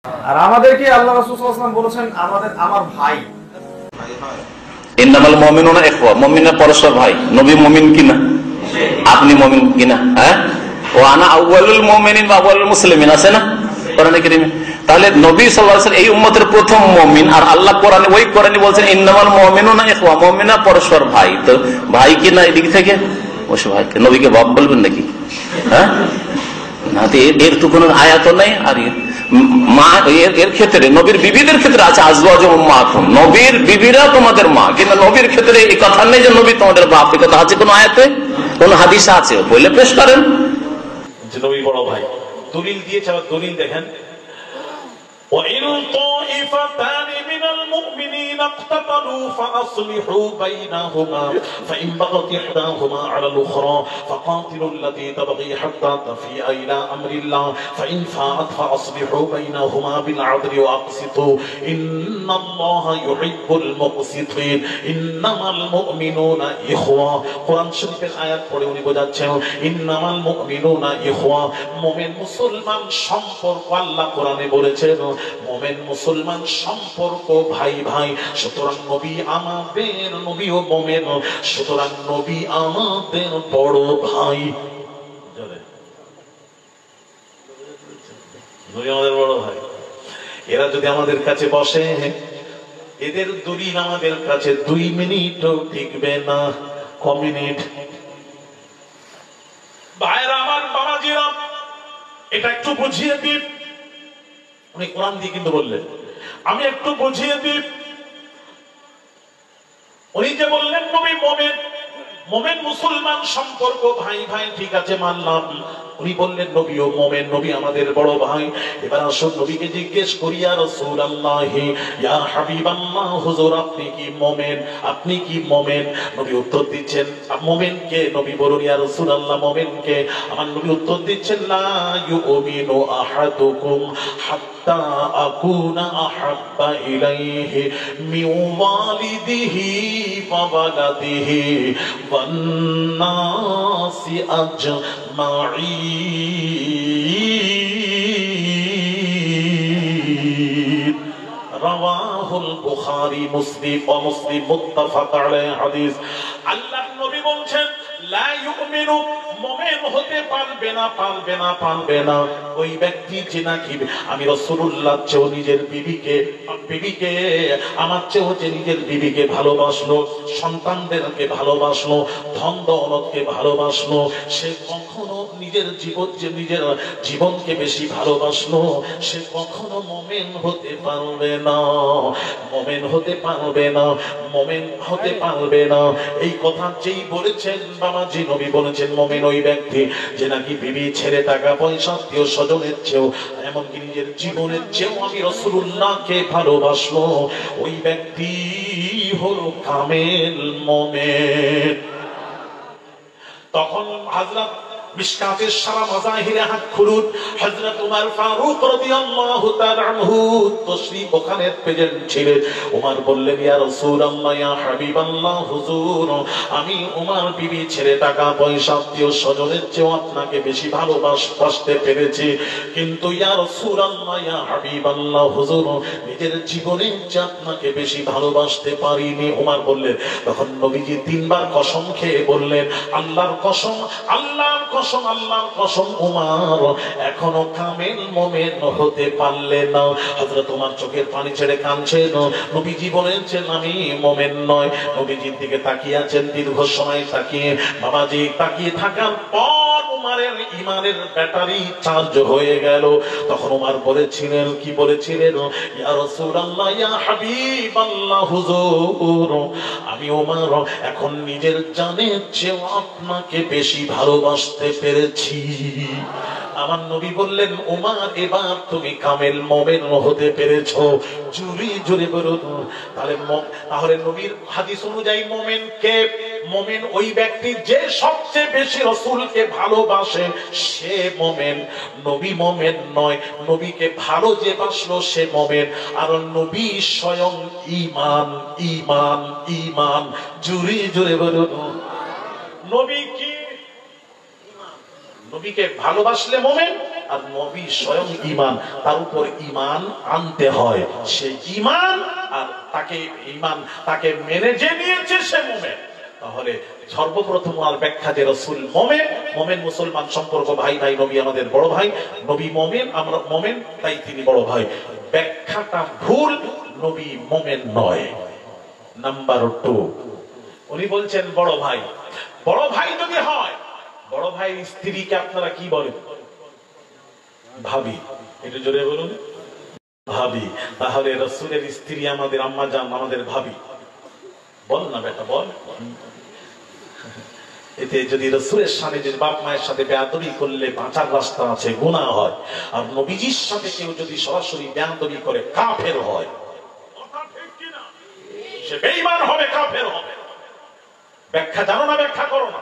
আর আমাদেরকে আল্লাহ রাসূল সাল্লাল্লাহু আলাইহি ওয়াসাল্লাম বলেছেন আমাদের আমার ভাই। ইন্নামাল মুমিনুনা ইখওয়া, মুমিনরা পরস্পর ভাই। নবী মুমিন কিনা? আপনি মুমিন কিনা? হ্যাঁ, ও আনা আউয়ালুল মুমিনিন ওয়া আউয়ালুল মুসলিমিন আছে না কোরআনে কারীমে? তাহলে নবী সাল্লাল্লাহু আলাইহি ওয়াসাল্লাম এই উম্মতের প্রথম মুমিন, আর আল্লাহ কোরআনে ওই কোরআনে বলছেন ইন্নামাল মুমিনুনা ইখওয়া, মুমিনরা পরস্পর ভাই। তো ভাই কিনা এই দিক থেকে অবশ্যই ভাই। নবীকে বাপ বলবেন নাকি? হ্যাঁ না, এর তো কোনো আয়াত নাই। আর মা এর ক্ষেত্রে নবীর বিবিদের ক্ষেত্রে আছে আজওয়াজ উম্মাহাতুহুম, নবীর বিবিরা তোমাদের মা, কিন্তু নবীর ক্ষেত্রে এই কথা নেই যে নবী তোমাদের বাপ। এই কথা আছে কোন আয়াতে, কোন হাদিসে আছে? বলে পেশ করেন যে নবী বড় ভাই। দলিল দিয়েছে, আবার দলিল দেখেন, وَإِنْ طَائِفَتَانِ مِنَ الْمُؤْمِنِينَ اقْتَتَلُوا فَأَصْلِحُوا بَيْنَهُمَا فَإِنْ بَغَتْ إِحْدَاهُمَا عَلَى الْأُخْرَى فَقَاتِلُوا الَّتِي تَبْغِي حَتَّى تَفِيءَ إِلَى أَمْرِ اللَّهِ فَإِنْ فَاءَتْ فَأَصْلِحُوا بَيْنَهُمَا بِالْعَدْلِ وَأَقْسِطُوا إِنَّ اللَّهَ يُحِبُّ الْمُقْسِطِينَ إِنَّمَا الْمُؤْمِنُونَ إِخْوَةٌ। কোরআন শরীফের আয়াত পড়ে উনি বোঝাচ্ছেন ইন্নামাল মুমিনুনা ইখওয়া, মুমিন মুসলমান সম্পর্ক আল্লাহ কোরআনে বলেছেন মুমিন মুসলমান সম্পর্ক ভাই ভাই। সুতরাং নবী আমাদের নবীও মুমিন, সুতরাং নবী আমাদের বড় ভাই। নবী আমাদের বড় ভাই। এরা যদি আমাদের কাছে বসে, এদের দলিল আমাদের কাছে 2 মিনিটও টিকবে না। ক মিনিট? ভাইরা আমার, বাবাজিরা, এটা একটু বুঝিয়ে দিন। উনি কোরআন দিয়ে কিন্তু বললেন, আমি একটু বুঝিয়ে দিই। উনি যে বললেন নবী মুমিন, মুমিন মুসলমান সম্পর্ক ভাই ভাই, ঠিক আছে মানলাম। উনি বললেন নবীও মুমিন, নবী আমাদের বড় ভাই। এবার আসুন নবীকে জিজ্ঞেস করি, ইয়া রাসূলুল্লাহ, ইয়া হাবিবাল্লাহ, হুজুর আপনি কি মুমিন? আপনি কি মুমিন? নবী উত্তর দিচ্ছেন মুমিন কে? নবী বলুন ইয়া রাসূলুল্লাহ মুমিন কে? আমার নবী উত্তর দিচ্ছেন লা ইউমিনু আহাদুকুম হাত্তা আকুনা আহাব্বা ইলাইহি মিন ওয়ালিদিহি ওয়া ওয়ালাদিহি ওয়ান নাসি আজমাঈন। রাওয়াহুল বুখারী মুসলিম ও মুসলিম মুত্তাফাক আলাইহি হাদিস। আল্লাহর নবী বলছেন লা ইউমিনু, মুমিন হতে পারবে না, পারবে না, পারবে না ওই ব্যক্তি যে নাকি আমি রাসূলুল্লাহ চেয়েও নিজের বিবিকে আমার চেয়েও যে নিজের বিবিকে ভালোবাসলো, সন্তানদেরকে ভালোবাসলো, ধন দৌলতকে ভালোবাসলো, সে কখনো নিজের জীবনকে বেশি ভালোবাসলো, সে কখনো মুমিন হতে পারবে না, মুমিন হতে পারবে না, মুমিন হতে পারবে না। এই কথা যেই বলেছেন বাবাজি, নবী বলেছেন মুমিন ওই ব্যক্তি যে নাকি বিবি ছেড়ে টাকা পয়সা আত্মীয় স্বজনের চেয়েও, এমনকি নিজের জীবনের চেয়েও আমি রাসূলুল্লাহকে ভালোবাসলো, ওই ব্যক্তি হলো কামেল মুমিন। তখন হযরত মিশকাতের সারা মাযাহিরে হাত খুলুন, হযরত ওমর ফারুক রাদিয়াল্লাহু তাআলা আনহু তশরীফ ওখানে প্রেজেন্ট ছিলেন। ওমর বললেন ইয়া রাসূলুল্লাহ, ইয়া হাবিবাল্লাহ, হুজুর আমি ওমর বিবি ছেড়ে টাকা পয়সা আত্মীয় স্বজনের চেয়েও আপনাকে বেশি ভালোবাসতে পেরেছি, কিন্তু ইয়া রাসূলুল্লাহ, ইয়া হাবিবাল্লাহ, হুজুর নিজের জীবনে যে আপনাকে বেশি ভালোবাসতে পারিনি। ওমর বললেন, তখন নবীজি 3 বার কসম খেয়ে বললেন আল্লাহর কসম, আল্লাহর কসম, আল্লাহর কসম, ওমর এখনো কামেল মুমিন হতে পারলেন না। হযরত ওমর চোখের পানি ছেড়ে কাঁদছেন। নবীজি বলেছেন আমি মুমিন নয়। নবীজির দিকে তাকিয়ে আছেন দীর্ঘ সময় তাকিয়ে। বাবাজি তাকিয়ে থাকার পর ওমরের ঈমানের ব্যাটারি চার্জ হয়ে গেল। তখন ওমর বলেছিলেন, কি বলেছিলেন? ইয়া রাসূলুল্লাহ, ইয়া হাবিবাল্লাহ, হুজুর আমি ওমর এখন নিজের জানের চেয়ে আপনাকে বেশি ভালোবাসতে পেরেছি। আমার নবী বললেন ওমর এবার তুমি কামেল মুমিন হতে পেরেছো। জোরে জোরে বলুন। তাহলে নবীর হাদিস অনুযায়ী মুমিন কে? মুমিন ওই ব্যক্তি যে সবচেয়ে বেশি রাসূলকে ভালোবাসে, সে মুমিন। নবী মুমিন নয়, নবীকে ভালো যে বাসলো সে মুমিন। আর নবী স্বয়ং ঈমান, ঈমান, ঈমান। জোরে জোরে বলুন। নবী কি? নবীকে ভালোবাসলে মুমিন, আর নবী স্বয়ং ঈমান, তার উপর ঈমান আনতে হয়। সেই ঈমান আর তাকে মেনে যে নিয়েছে সে মুমিন। তাহলে সর্বপ্রথম আর ব্যাখ্যা যে রাসূল মুমিন মুসলমান সম্পর্ক ভাই ভাই, নবী আমাদের বড় ভাই, নবী মুমিন, আমরা মুমিন, তাই তিনি বড় ভাই। ব্যাখ্যাটা ভুল, নবী মুমিন নয়। নাম্বার 2, উনি বলছেন বড় ভাই। বড় ভাই যদি হয়, বড় ভাইয়ের স্ত্রীকে আপনারা কি বলেন? ভাবি। একটু জোরে বলুন, ভাবি। তাহলে রাসূলের স্ত্রী আমাদের আম্মা জান, আমাদের ভাবি। বল না বেটা, বল। এতে যদি রাসূলের সাথে যদি বাপ মায়ের সাথে বেয়াদবি করলে বাঁচার রাস্তা আছে, গুনাহ হয়। আর নবীজির সাথে কেউ যদি সরাসরি বেয়াদবি করে কাফের হয়। কথা ঠিক কি না? সে বেঈমান হবে, কাফের হবে। ব্যাখ্যা জানো না, ব্যাখ্যা করো না।